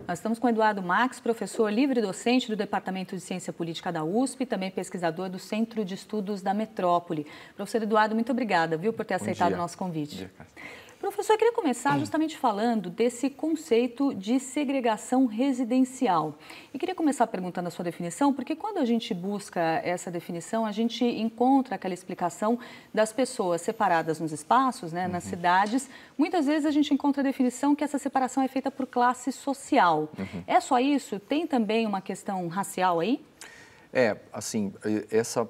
Nós estamos com o Eduardo Max, professor livre-docente do Departamento de Ciência Política da USP, também pesquisador do Centro de Estudos da Metrópole. Professor Eduardo, muito obrigada, viu, por ter aceitado o nosso convite. Professor, eu queria começar justamente falando desse conceito de segregação residencial. E queria começar perguntando a sua definição, porque quando a gente busca essa definição, a gente encontra aquela explicação das pessoas separadas nos espaços, né, nas cidades. Muitas vezes a gente encontra a definição que essa separação é feita por classe social. É só isso? Tem também uma questão racial aí? Assim, essa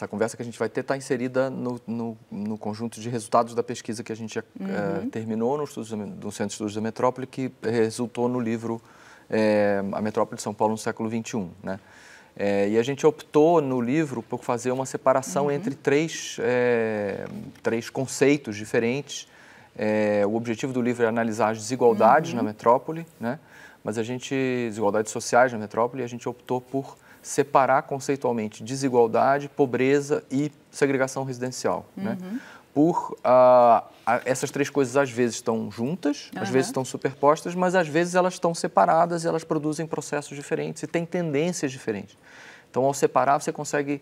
conversa que a gente vai ter está inserida no conjunto de resultados da pesquisa que a gente terminou no Centro de Estudos da Metrópole, que resultou no livro A Metrópole de São Paulo no século XXI, né? E a gente optou no livro por fazer uma separação entre três conceitos diferentes. O objetivo do livro é analisar as desigualdades na metrópole, né? Mas desigualdades sociais na metrópole, e a gente optou por separar conceitualmente desigualdade, pobreza e segregação residencial, né? Essas três coisas às vezes estão juntas, às vezes estão superpostas, mas às vezes elas estão separadas e elas produzem processos diferentes e têm tendências diferentes. Então, ao separar, você consegue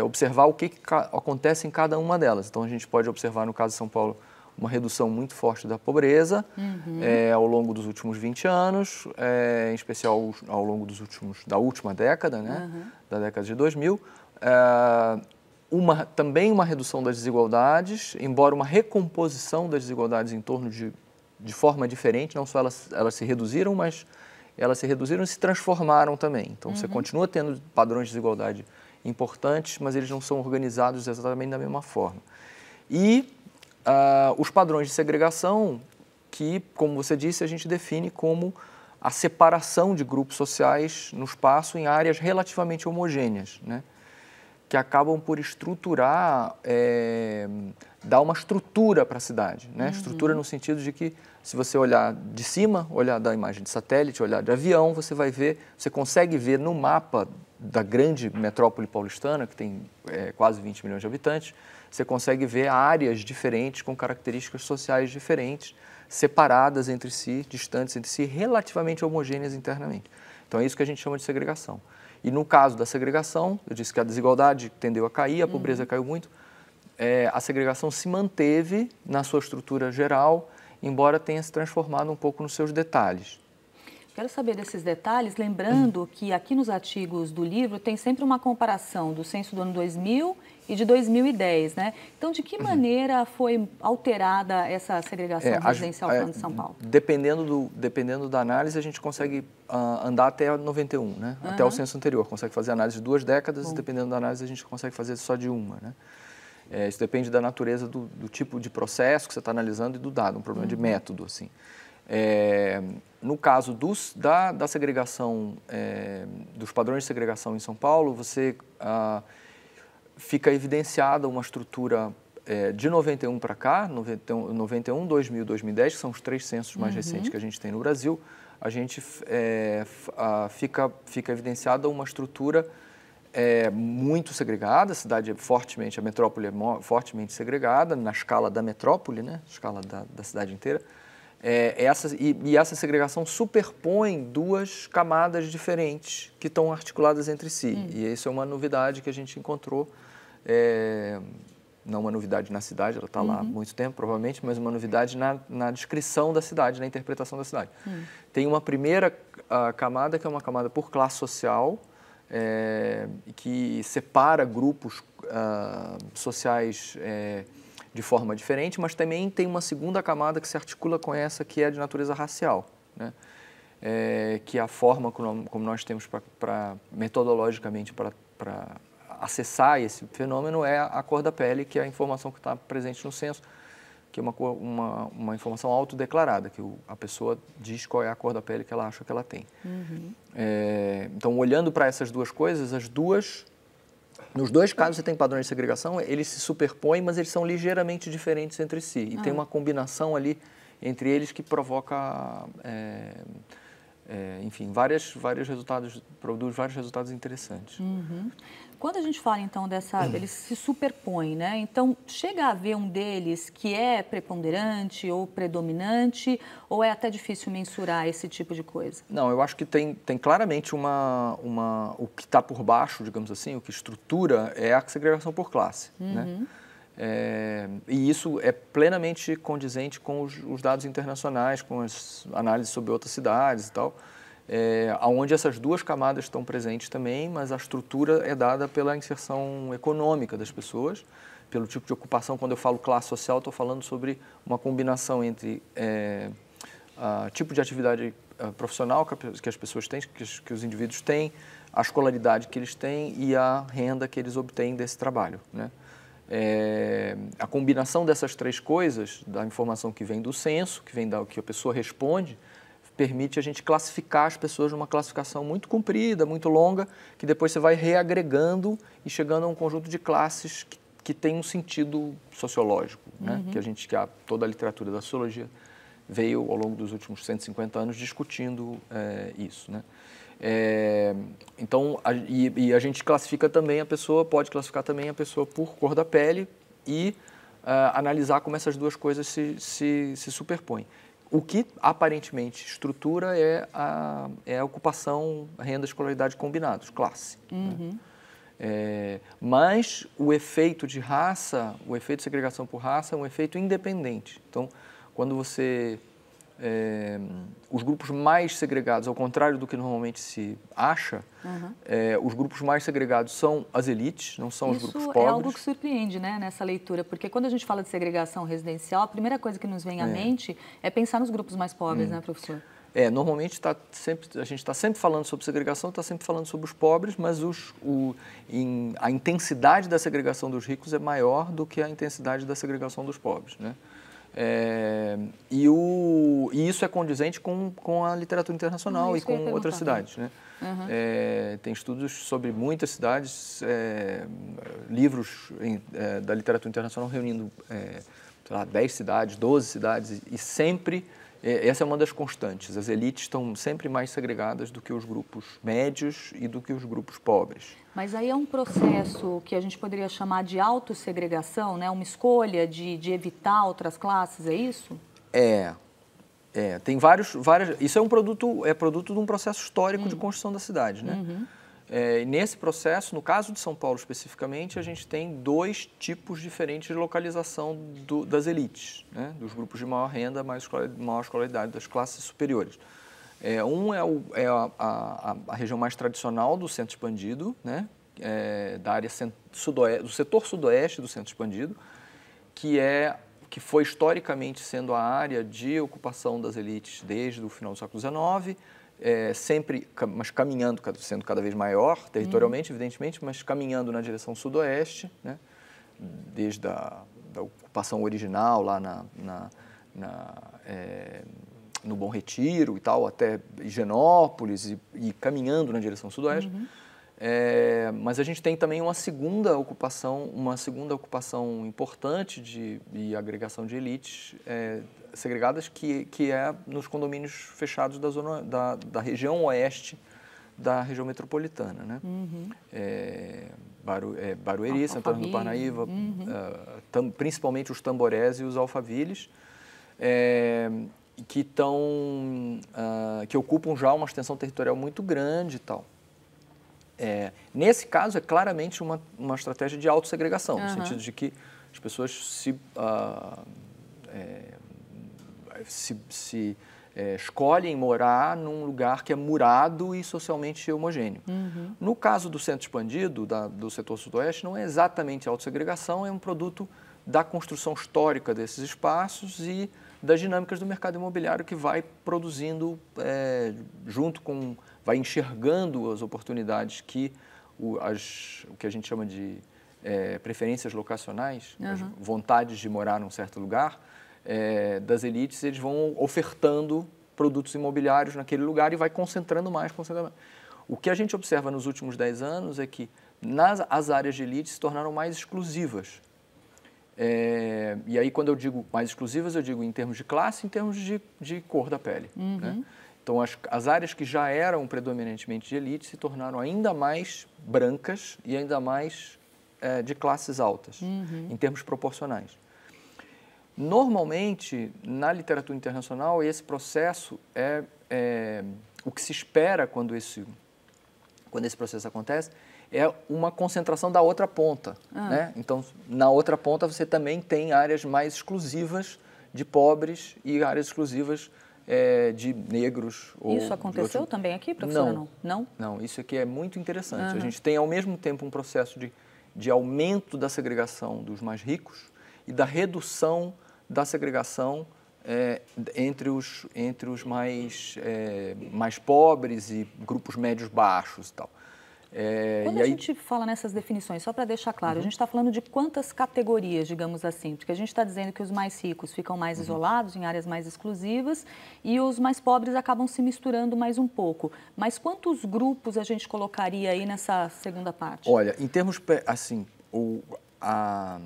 observar o que acontece em cada uma delas. Então, a gente pode observar, no caso de São Paulo, uma redução muito forte da pobreza ao longo dos últimos 20 anos, em especial ao longo da última década, né? Da década de 2000. Também uma redução das desigualdades, embora uma recomposição das desigualdades em torno de forma diferente, não só elas se reduziram, mas elas se reduziram e se transformaram também. Então, você continua tendo padrões de desigualdade importantes, mas eles não são organizados exatamente da mesma forma. E os padrões de segregação, que, como você disse, a gente define como a separação de grupos sociais no espaço em áreas relativamente homogêneas, né? Que acabam por estruturar, dar uma estrutura para a cidade, né? Estrutura no sentido de que, se você olhar de cima, olhar da imagem de satélite, olhar de avião, você consegue ver no mapa da grande metrópole paulistana, que tem quase 20 milhões de habitantes, você consegue ver áreas diferentes, com características sociais diferentes, separadas entre si, distantes entre si, relativamente homogêneas internamente. Então, é isso que a gente chama de segregação. E no caso da segregação, eu disse que a desigualdade tendeu a cair, a pobreza caiu muito, a segregação se manteve na sua estrutura geral, embora tenha se transformado um pouco nos seus detalhes. Quero saber desses detalhes, lembrando que aqui nos artigos do livro tem sempre uma comparação do censo do ano 2000 e de 2010, né? Então, de que maneira foi alterada essa segregação residencial falando de São Paulo? Dependendo da análise, a gente consegue andar até 91, né? Até o censo anterior. Consegue fazer análise de 2 décadas, e dependendo da análise, a gente consegue fazer só de uma, né? Isso depende da natureza do tipo de processo que você está analisando e do dado, um problema de método, assim. No caso da segregação, dos padrões de segregação em São Paulo, fica evidenciada uma estrutura de 91 para cá, 91, 2000, 2010, que são os 3 censos mais recentes que a gente tem no Brasil, a gente fica evidenciada uma estrutura muito segregada, a metrópole é fortemente segregada, na escala da metrópole, né? Escala da cidade inteira. Essa segregação superpõe 2 camadas diferentes que estão articuladas entre si. E isso é uma novidade que a gente encontrou, não uma novidade na cidade, ela está lá há muito tempo, provavelmente, mas uma novidade na descrição da cidade, na interpretação da cidade. Tem uma primeira camada, que é uma camada por classe social, que separa grupos sociais de forma diferente, mas também tem uma segunda camada que se articula com essa, que é de natureza racial, né? Que é a forma como nós temos metodologicamente para acessar esse fenômeno é a cor da pele, que é a informação que está presente no censo, que é uma informação autodeclarada, que a pessoa diz qual é a cor da pele que ela acha que ela tem. Então, olhando para essas 2 coisas, nos 2 casos você tem padrões de segregação, eles se superpõem, mas eles são ligeiramente diferentes entre si. E tem uma combinação ali entre eles que provoca, enfim, produz vários resultados interessantes. Quando a gente fala, então, eles se superpõem, né? Então, chega a haver um deles que é preponderante ou predominante, ou é até difícil mensurar esse tipo de coisa? Não, eu acho que tem claramente o que está por baixo, digamos assim, o que estrutura é a segregação por classe, né? E isso é plenamente condizente com os dados internacionais, com as análises sobre outras cidades e tal, onde essas duas camadas estão presentes também, mas a estrutura é dada pela inserção econômica das pessoas, pelo tipo de ocupação. Quando eu falo classe social, estou falando sobre uma combinação entre tipo de atividade profissional que as pessoas têm, que os indivíduos têm, a escolaridade que eles têm e a renda que eles obtêm desse trabalho, né? A combinação dessas três coisas, da informação que vem do censo, que vem do que a pessoa responde, permite a gente classificar as pessoas numa classificação muito comprida, muito longa, que depois você vai reagregando e chegando a um conjunto de classes que tem um sentido sociológico, né? Que toda a literatura da sociologia veio, ao longo dos últimos 150 anos, discutindo isso, né? Então, a gente classifica também pode classificar também a pessoa por cor da pele e analisar como essas duas coisas se superpõem. O que aparentemente estrutura é a ocupação, renda, escolaridade combinados, classe. Né? Mas o efeito de raça, o efeito de segregação por raça é um efeito independente. Então, quando os grupos mais segregados, ao contrário do que normalmente se acha, os grupos mais segregados são as elites, não são os grupos pobres. Isso é algo que surpreende, né, nessa leitura, porque quando a gente fala de segregação residencial, a primeira coisa que nos vem à mente é pensar nos grupos mais pobres, né, professor? Normalmente a gente está sempre falando sobre segregação, está sempre falando sobre os pobres, mas a intensidade da segregação dos ricos é maior do que a intensidade da segregação dos pobres, né? E isso é condizente com a literatura internacional e com outras cidades, né? Tem estudos sobre muitas cidades, livros da literatura internacional reunindo, sei lá, 10 cidades, 12 cidades, e sempre, essa é uma das constantes, as elites estão sempre mais segregadas do que os grupos médios e do que os grupos pobres. Mas aí é um processo que a gente poderia chamar de autossegregação, né? Uma escolha de evitar outras classes, é isso? Tem isso é produto de um processo histórico de construção da cidade, né? Nesse processo, no caso de São Paulo especificamente, a gente tem dois tipos diferentes de localização das elites, né? Dos grupos de maior renda, maior escolaridade, das classes superiores. A região mais tradicional do centro expandido, né? Da área do setor sudoeste do centro expandido, que foi historicamente sendo a área de ocupação das elites desde o final do século XIX, mas caminhando, sendo cada vez maior territorialmente, evidentemente, mas caminhando na direção sudoeste, né? Desde da ocupação original lá no Bom Retiro e tal, até Higienópolis e caminhando na direção sudoeste. Mas a gente tem também uma segunda ocupação importante de agregação de elites segregadas, que é nos condomínios fechados da região oeste da região metropolitana, né? Barueri, Santana do Parnaíba, principalmente os Tamborés e os Alphavilles, que ocupam já uma extensão territorial muito grande e tal. Nesse caso, é claramente uma estratégia de autossegregação, no sentido de que as pessoas escolhem morar num lugar que é murado e socialmente homogêneo. No caso do centro expandido, do setor sudoeste, não é exatamente autossegregação, é um produto da construção histórica desses espaços e das dinâmicas do mercado imobiliário, que vai produzindo, vai enxergando as oportunidades que o que a gente chama de preferências locacionais, as vontades de morar num certo lugar, das elites, eles vão ofertando produtos imobiliários naquele lugar e vai concentrando mais. O que a gente observa nos últimos 10 anos é que as áreas de elite se tornaram mais exclusivas. E aí, quando eu digo mais exclusivas, eu digo em termos de classe, em termos de cor da pele. Né? Então, as áreas que já eram predominantemente de elite se tornaram ainda mais brancas e ainda mais de classes altas, em termos proporcionais. Normalmente, na literatura internacional, esse processo o que se espera quando esse processo acontece é uma concentração da outra ponta. Né? Então, na outra ponta, você também tem áreas mais exclusivas de pobres e áreas exclusivas de negros. Isso aconteceu também aqui, professora? Não, isso aqui é muito interessante. A gente tem, ao mesmo tempo, um processo de aumento da segregação dos mais ricos e da redução da segregação entre os mais pobres e grupos médios baixos e tal. Quando a gente fala nessas definições, só para deixar claro, a gente está falando de quantas categorias, digamos assim? Porque a gente está dizendo que os mais ricos ficam mais isolados, em áreas mais exclusivas, e os mais pobres acabam se misturando mais um pouco. Mas quantos grupos a gente colocaria aí nessa segunda parte? Olha, em termos, assim, a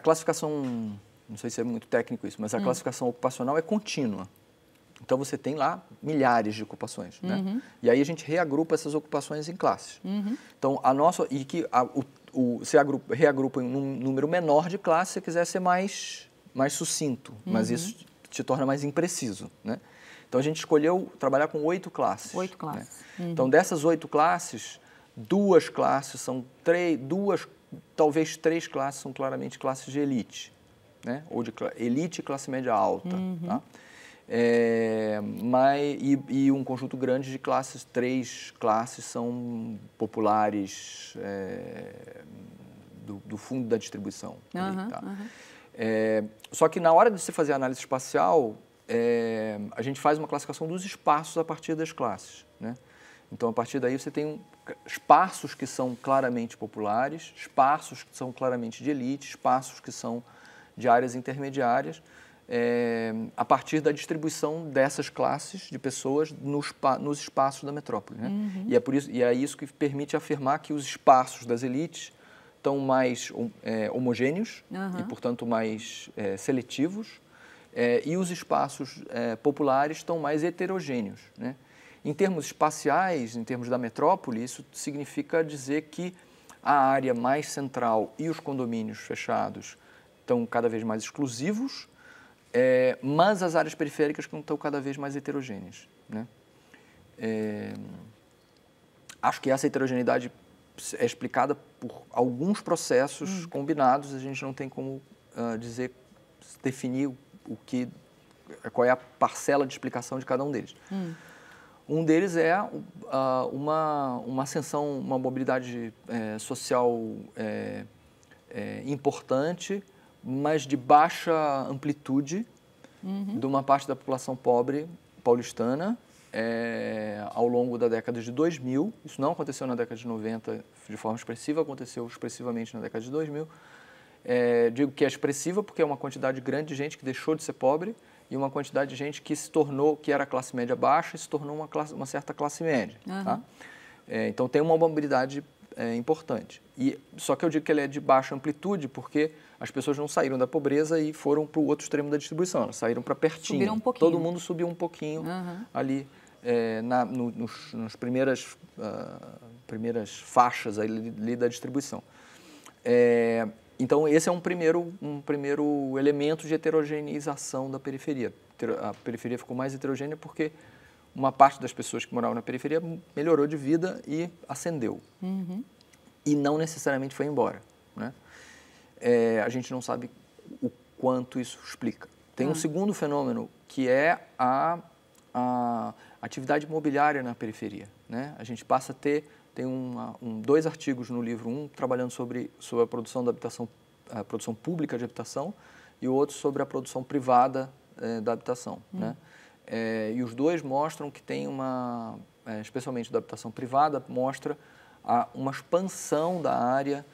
classificação, não sei se é muito técnico isso, mas a classificação ocupacional é contínua. Então, você tem lá milhares de ocupações, né? E aí a gente reagrupa essas ocupações em classes. Então, você reagrupa em um número menor de classes se quiser ser mais sucinto, mas isso te torna mais impreciso, né? Então, a gente escolheu trabalhar com 8 classes. 8 classes. Né? Então, dessas 8 classes, 2 classes são talvez 3 classes são claramente classes de elite, né? Ou de elite e classe média alta, tá? E um conjunto grande de classes, 3 classes são populares do fundo da distribuição. Só que na hora de se fazer a análise espacial, a gente faz uma classificação dos espaços a partir das classes, né? Então, a partir daí, você tem espaços que são claramente populares, espaços que são claramente de elite, espaços que são de áreas intermediárias, a partir da distribuição dessas classes de pessoas nos espaços da metrópole. Né? E é isso que permite afirmar que os espaços das elites estão mais homogêneos e, portanto, mais seletivos, e os espaços populares estão mais heterogêneos. Né? Em termos espaciais, em termos da metrópole, isso significa dizer que a área mais central e os condomínios fechados estão cada vez mais exclusivos, mas as áreas periféricas estão cada vez mais heterogêneas. Né? Acho que essa heterogeneidade é explicada por alguns processos combinados, a gente não tem como definir qual é a parcela de explicação de cada um deles. Um deles é uma ascensão, uma mobilidade social importante, mas de baixa amplitude de uma parte da população pobre paulistana ao longo da década de 2000. Isso não aconteceu na década de 90 de forma expressiva, aconteceu expressivamente na década de 2000. Digo que é expressiva porque é uma quantidade grande de gente que deixou de ser pobre e uma quantidade de gente que se tornou, que era classe média baixa e se tornou uma certa classe média. Tá? Então, tem uma mobilidade importante. Só que eu digo que ela é de baixa amplitude porque as pessoas não saíram da pobreza e foram para o outro extremo da distribuição, elas saíram para pertinho. Subiram um pouquinho. Todo mundo subiu um pouquinho ali nas primeiras faixas ali da distribuição. Então, esse é um primeiro elemento de heterogeneização da periferia. A periferia ficou mais heterogênea porque uma parte das pessoas que moravam na periferia melhorou de vida e ascendeu. E não necessariamente foi embora. Né? A gente não sabe o quanto isso explica. Tem um segundo fenômeno, que é a atividade imobiliária na periferia. Né? A gente passa a ter... Tem 2 artigos no livro, um trabalhando sobre a produção da habitação, a produção pública de habitação, e o outro sobre a produção privada da habitação. Né? E os 2 mostram que tem especialmente da habitação privada, mostra uma expansão da área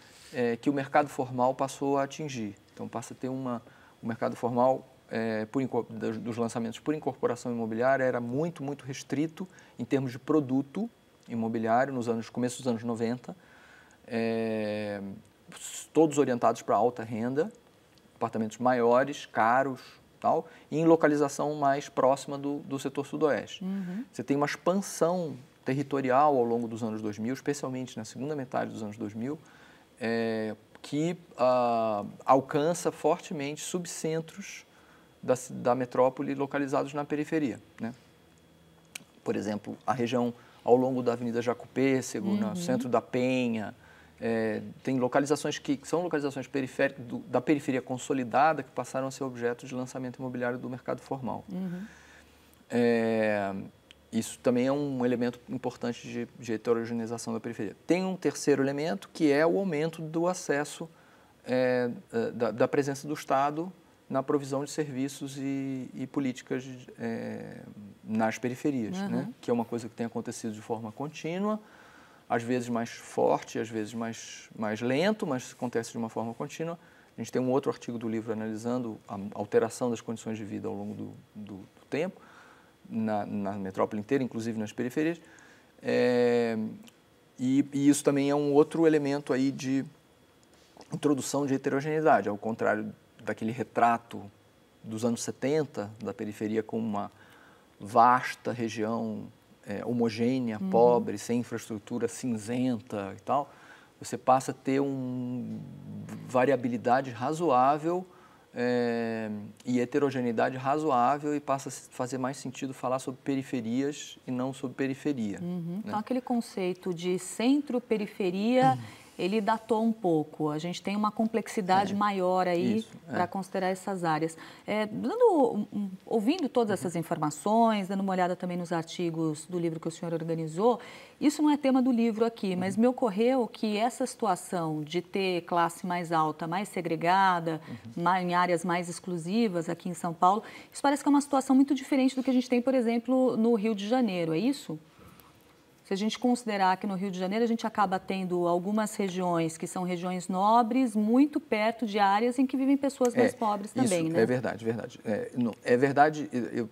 que o mercado formal passou a atingir. Então, passa a ter o mercado formal dos lançamentos por incorporação imobiliária era muito, muito restrito em termos de produto imobiliário começo dos anos 90, todos orientados para alta renda, apartamentos maiores, caros, tal, e em localização mais próxima do setor sudoeste. Você tem uma expansão territorial ao longo dos anos 2000, especialmente na segunda metade dos anos 2000, que alcança fortemente subcentros da metrópole localizados na periferia, né? Por exemplo, a região ao longo da Avenida Jacopêssego, no centro da Penha, tem localizações que são localizações da periferia consolidada que passaram a ser objeto de lançamento imobiliário do mercado formal. Isso também é um elemento importante de heterogeneização da periferia. Tem um terceiro elemento, que é o aumento do acesso da presença do Estado na provisão de serviços e políticas nas periferias, né? Que é uma coisa que tem acontecido de forma contínua, às vezes mais forte, às vezes mais lento, mas acontece de uma forma contínua. A gente tem um outro artigo do livro analisando a alteração das condições de vida ao longo do tempo, na metrópole inteira, inclusive nas periferias. E isso também é um outro elemento aí de introdução de heterogeneidade, ao contrário daquele retrato dos anos 70, da periferia como uma vasta região homogênea, pobre, sem infraestrutura, cinzenta e tal. Você passa a ter uma variabilidade razoável e heterogeneidade razoável, e passa a fazer mais sentido falar sobre periferias e não sobre periferia. Né? Então, aquele conceito de centro-periferia, ele datou um pouco. A gente tem uma complexidade maior aí para considerar essas áreas. Ouvindo todas essas informações, dando uma olhada também nos artigos do livro que o senhor organizou, isso não é tema do livro aqui, mas me ocorreu que essa situação de ter classe mais alta, mais segregada, em áreas mais exclusivas aqui em São Paulo, isso parece que é uma situação muito diferente do que a gente tem, por exemplo, no Rio de Janeiro, é isso? Se a gente considerar que no Rio de Janeiro a gente acaba tendo algumas regiões que são regiões nobres, muito perto de áreas em que vivem pessoas mais pobres também, isso, né? É verdade, verdade. É verdade, eu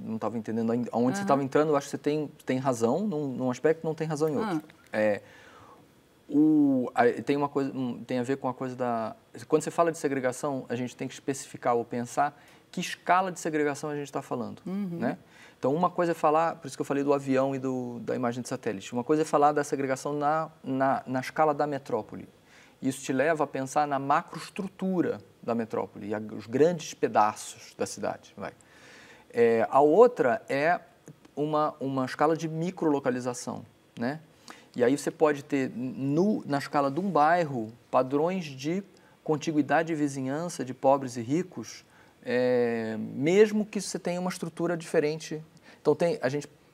não estava entendendo aonde você estava entrando, eu acho que você tem razão num aspecto, não tem razão em outro. Tem a ver com a coisa da... Quando você fala de segregação, a gente tem que especificar ou pensar que escala de segregação a gente está falando, né? Então, uma coisa é falar, por isso que eu falei do avião e da imagem de satélite, uma coisa é falar da segregação na escala da metrópole. Isso te leva a pensar na macroestrutura da metrópole, os grandes pedaços da cidade. A outra é uma escala de microlocalização, né? E aí você pode ter, na escala de um bairro, padrões de contiguidade e vizinhança de pobres e ricos, mesmo que você tenha uma estrutura diferente. Então,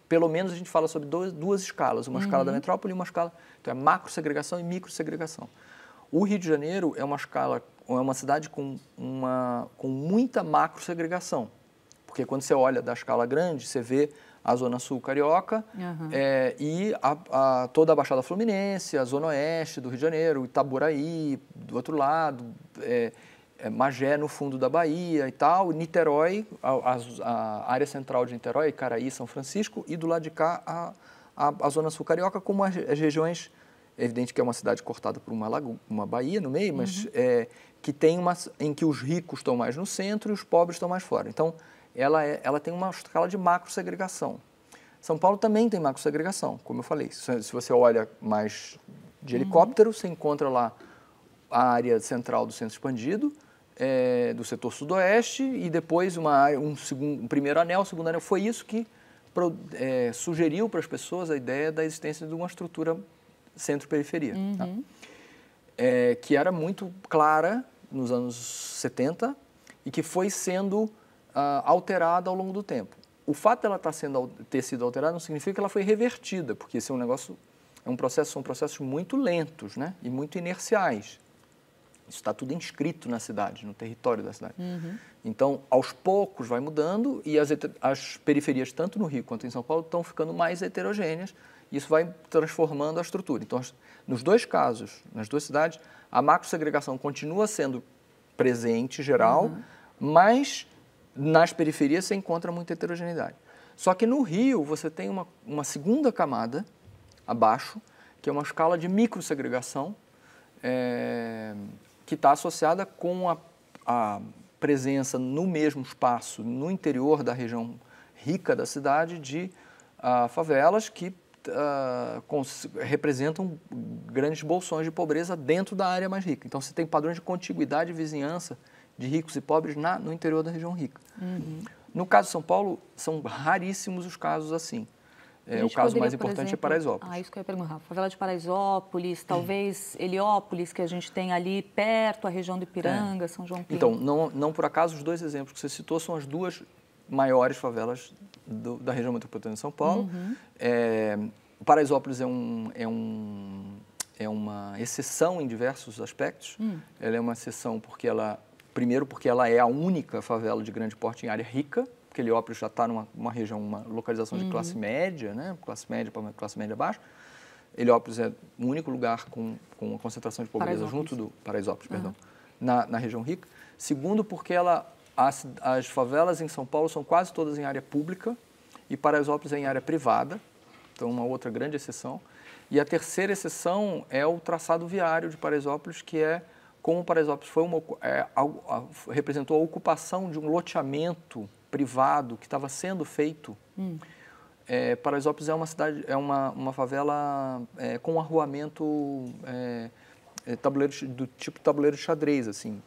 pelo menos a gente fala sobre duas escalas, uma escala da metrópole e uma escala... Então, é macro-segregação e micro-segregação. O Rio de Janeiro é uma cidade com muita macro-segregação, porque quando você olha da escala grande, você vê a Zona Sul carioca e toda a Baixada Fluminense, a Zona Oeste do Rio de Janeiro, Itaboraí, do outro lado, Magé no fundo da Bahia e tal, Niterói, a área central de Niterói, Caraí, São Francisco, e do lado de cá a Zona Sul carioca, como as regiões, é evidente que é uma cidade cortada por uma baía no meio, mas que tem em que os ricos estão mais no centro e os pobres estão mais fora. Então, ela tem uma escala de macro-segregação. São Paulo também tem macro-segregação, como eu falei. Se você olha mais de helicóptero, você encontra lá a área central do centro expandido, do setor sudoeste, e depois um primeiro anel, um segundo anel. Foi isso que sugeriu para as pessoas a ideia da existência de uma estrutura centro-periferia, tá? Que era muito clara nos anos 70 e que foi sendo alterada ao longo do tempo. O fato dela ter sido alterada não significa que ela foi revertida, porque esse são processos muito lentos, né? E muito inerciais. Isso está tudo inscrito na cidade, no território da cidade. Então, aos poucos vai mudando, e as periferias, tanto no Rio quanto em São Paulo, estão ficando mais heterogêneas, e isso vai transformando a estrutura. Então, nos dois casos, nas duas cidades, a macro-segregação continua sendo presente, geral, mas nas periferias você encontra muita heterogeneidade. Só que no Rio você tem uma segunda camada abaixo, que é uma escala de microsegregação, que está associada com a presença no mesmo espaço, no interior da região rica da cidade, de favelas que representam grandes bolsões de pobreza dentro da área mais rica. Então, você tem padrões de contiguidade e vizinhança de ricos e pobres no interior da região rica. No caso de São Paulo, são raríssimos os casos assim. O caso mais importante é Paraisópolis. Isso que eu ia perguntar. Favela de Paraisópolis, talvez Heliópolis, que a gente tem ali perto, a região do Ipiranga, São João Pinto. Então, não por acaso, os dois exemplos que você citou são as duas maiores favelas da região metropolitana de São Paulo. Paraisópolis é uma exceção em diversos aspectos. Ela é uma exceção porque primeiro porque ela é a única favela de grande porte em área rica, porque Heliópolis já está numa região, uma localização de classe média, né? Classe média para classe média baixa. Heliópolis é o único lugar com uma concentração de pobreza junto do Paraisópolis, perdão, na região rica. Segundo, porque as favelas em São Paulo são quase todas em área pública e Paraisópolis é em área privada, então uma outra grande exceção. E a terceira exceção é o traçado viário de Paraisópolis, que como Paraisópolis representou a ocupação de um loteamento privado que estava sendo feito. Paraisópolis é uma cidade, uma favela com arruamento do tipo tabuleiro de xadrez, assim,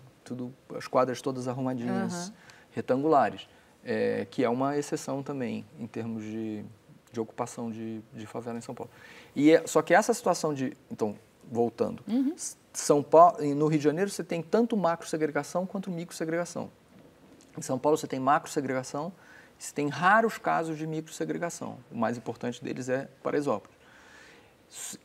as quadras todas arrumadinhas, retangulares, que é uma exceção também em termos de ocupação de favela em São Paulo. Só que essa situação então, voltando, São Paulo, no Rio de Janeiro você tem tanto macro-segregação quanto micro-segregação. Em São Paulo você tem macro-segregação, você tem raros casos de micro-segregação. O mais importante deles é Paraisópolis.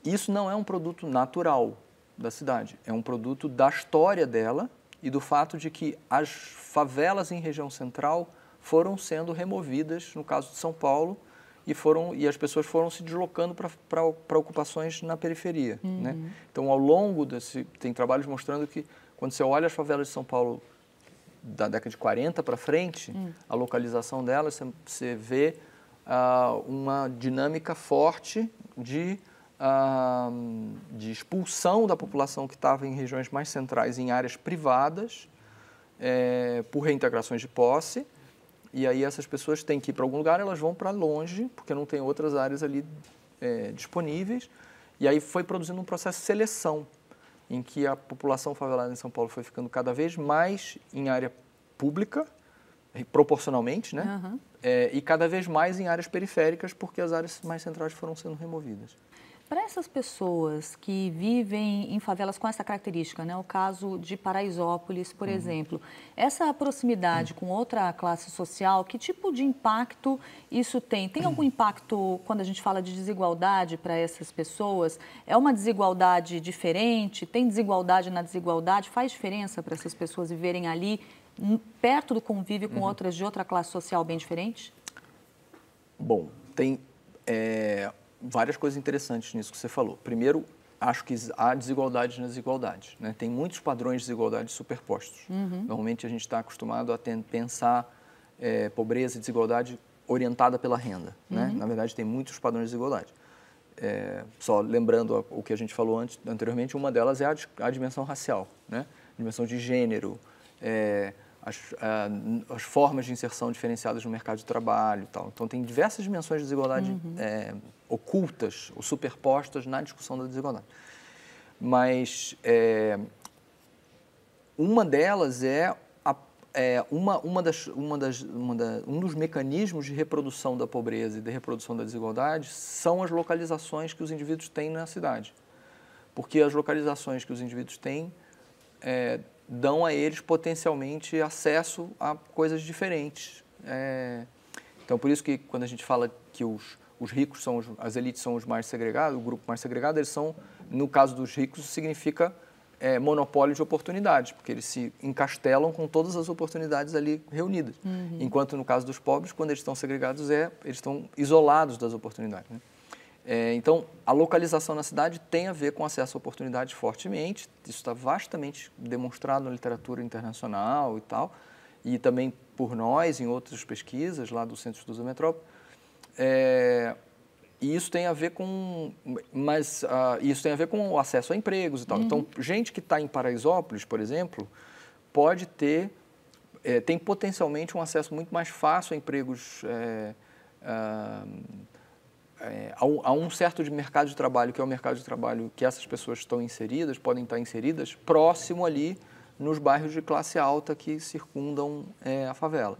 Isso não é um produto natural da cidade, é um produto da história dela e do fato de que as favelas em região central foram sendo removidas, no caso de São Paulo, e as pessoas foram se deslocando para ocupações na periferia. Né? Então, ao longo tem trabalhos mostrando que, quando você olha as favelas de São Paulo da década de 40 para frente, a localização delas, você vê uma dinâmica forte de expulsão da população que estava em regiões mais centrais, em áreas privadas, por reintegrações de posse. E aí essas pessoas têm que ir para algum lugar, elas vão para longe, porque não tem outras áreas ali disponíveis. E aí foi produzindo um processo de seleção, em que a população favelada em São Paulo foi ficando cada vez mais em área pública, proporcionalmente, né? E cada vez mais em áreas periféricas, porque as áreas mais centrais foram sendo removidas. Para essas pessoas que vivem em favelas com essa característica, né? O caso de Paraisópolis, por exemplo, essa proximidade com outra classe social, que tipo de impacto isso tem? Tem algum impacto quando a gente fala de desigualdade para essas pessoas? É uma desigualdade diferente? Tem desigualdade na desigualdade? Faz diferença para essas pessoas viverem ali, perto do convívio com outras de outra classe social bem diferente? Bom, tem várias coisas interessantes nisso que você falou. Primeiro, acho que há desigualdades nas desigualdades. Né? Tem muitos padrões de desigualdade superpostos. Normalmente a gente está acostumado a pensar pobreza e desigualdade orientada pela renda. Né? Na verdade, tem muitos padrões de desigualdade. Só lembrando o que a gente falou anteriormente, uma delas é a dimensão racial, né? A dimensão de gênero, as formas de inserção diferenciadas no mercado de trabalho e tal. Então, tem diversas dimensões de desigualdade ocultas ou superpostas na discussão da desigualdade. Mas uma delas um dos mecanismos de reprodução da pobreza e de reprodução da desigualdade são as localizações que os indivíduos têm na cidade. Porque as localizações que os indivíduos têm dão a eles potencialmente acesso a coisas diferentes. Então, por isso que quando a gente fala que os ricos as elites são os mais segregados, o grupo mais segregado, eles são, no caso dos ricos, significa monopólio de oportunidades, porque eles se encastelam com todas as oportunidades ali reunidas. Enquanto no caso dos pobres, quando eles estão segregados, eles estão isolados das oportunidades. Né? Então, a localização na cidade tem a ver com acesso a oportunidades fortemente, isso está vastamente demonstrado na literatura internacional e tal, e também por nós em outras pesquisas lá do Centro de Estudos da Metrópole. E isso tem a ver com, isso tem a ver com o acesso a empregos e tal. Então, gente que está em Paraisópolis, por exemplo, pode ter tem potencialmente um acesso muito mais fácil a empregos, a um certo de mercado de trabalho, que é o mercado de trabalho que essas pessoas estão inseridas, podem estar inseridas, próximo ali nos bairros de classe alta que circundam a favela.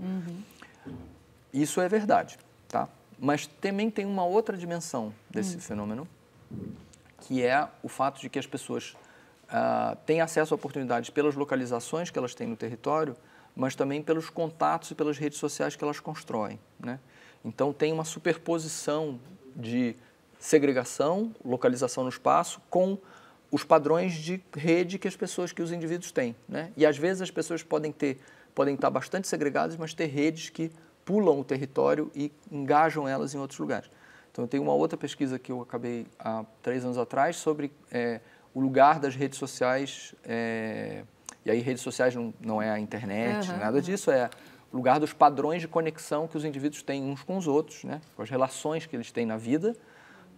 Isso é verdade, tá? Mas também tem uma outra dimensão desse fenômeno, que é o fato de que as pessoas têm acesso a oportunidades pelas localizações que elas têm no território, mas também pelos contatos e pelas redes sociais que elas constroem, né? Então, tem uma superposição de segregação, localização no espaço, com os padrões de rede que os indivíduos têm, né? E, às vezes, as pessoas podem estar bastante segregadas, mas ter redes que pulam o território e engajam elas em outros lugares. Então, eu tenho uma outra pesquisa que eu acabei há 3 anos atrás sobre o lugar das redes sociais, e aí redes sociais não é a internet, nada disso, é o lugar dos padrões de conexão que os indivíduos têm uns com os outros, né? Com as relações que eles têm na vida,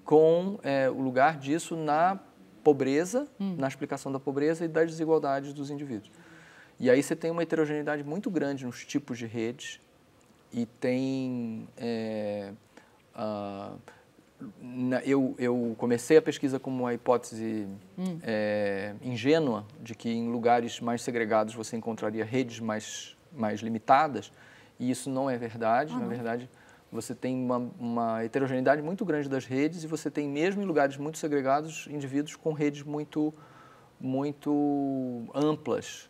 com o lugar disso na pobreza, na explicação da pobreza e das desigualdades dos indivíduos. E aí você tem uma heterogeneidade muito grande nos tipos de redes e tem... Eu comecei a pesquisa com uma hipótese ingênua de que em lugares mais segregados você encontraria redes mais limitadas, e isso não é verdade. Na verdade, você tem uma heterogeneidade muito grande das redes e você tem, mesmo em lugares muito segregados, indivíduos com redes muito amplas,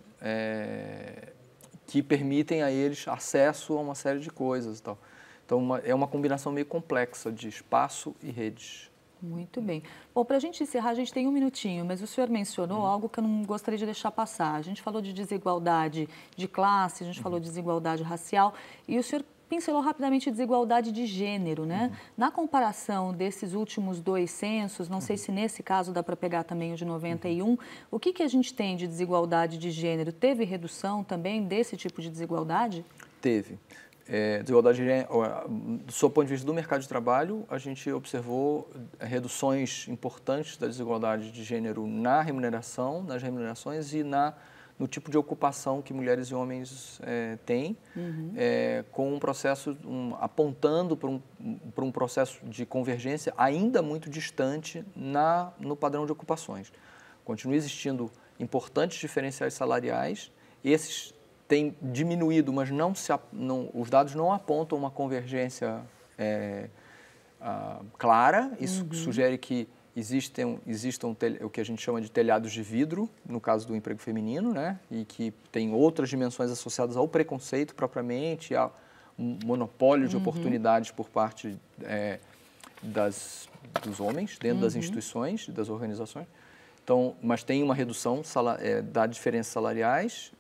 que permitem a eles acesso a uma série de coisas e tal. Então, é uma combinação meio complexa de espaço e redes. Muito bem. Bom, para a gente encerrar, a gente tem 1 minutinho, mas o senhor mencionou algo que eu não gostaria de deixar passar. A gente falou de desigualdade de classe, a gente falou de desigualdade racial, e o senhor pincelou rapidamente desigualdade de gênero, né? Na comparação desses últimos 2 censos, não sei se nesse caso dá para pegar também o de 91, o que a gente tem de desigualdade de gênero? Teve redução também desse tipo de desigualdade? Teve. Desigualdade de gênero, do ponto de vista do mercado de trabalho, a gente observou reduções importantes da desigualdade de gênero nas remunerações e no tipo de ocupação que mulheres e homens têm, com um processo, apontando para um processo de convergência ainda muito distante no padrão de ocupações. Continua existindo importantes diferenciais salariais, esses têm diminuído, mas os dados não apontam uma convergência clara. Isso sugere que existam o que a gente chama de telhados de vidro, no caso do emprego feminino, né? E que tem outras dimensões associadas ao preconceito propriamente, ao monopólio de oportunidades por parte dos homens dentro das instituições, das organizações. Então, mas tem uma redução da diferença salariais,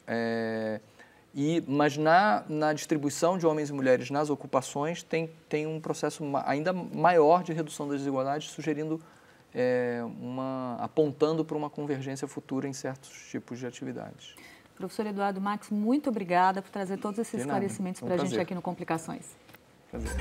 mas na distribuição de homens e mulheres nas ocupações tem um processo ainda maior de redução das desigualdades, sugerindo apontando para uma convergência futura em certos tipos de atividades. Professor Eduardo Max, muito obrigada por trazer todos esses esclarecimentos para a gente aqui no Complicações. Prazer.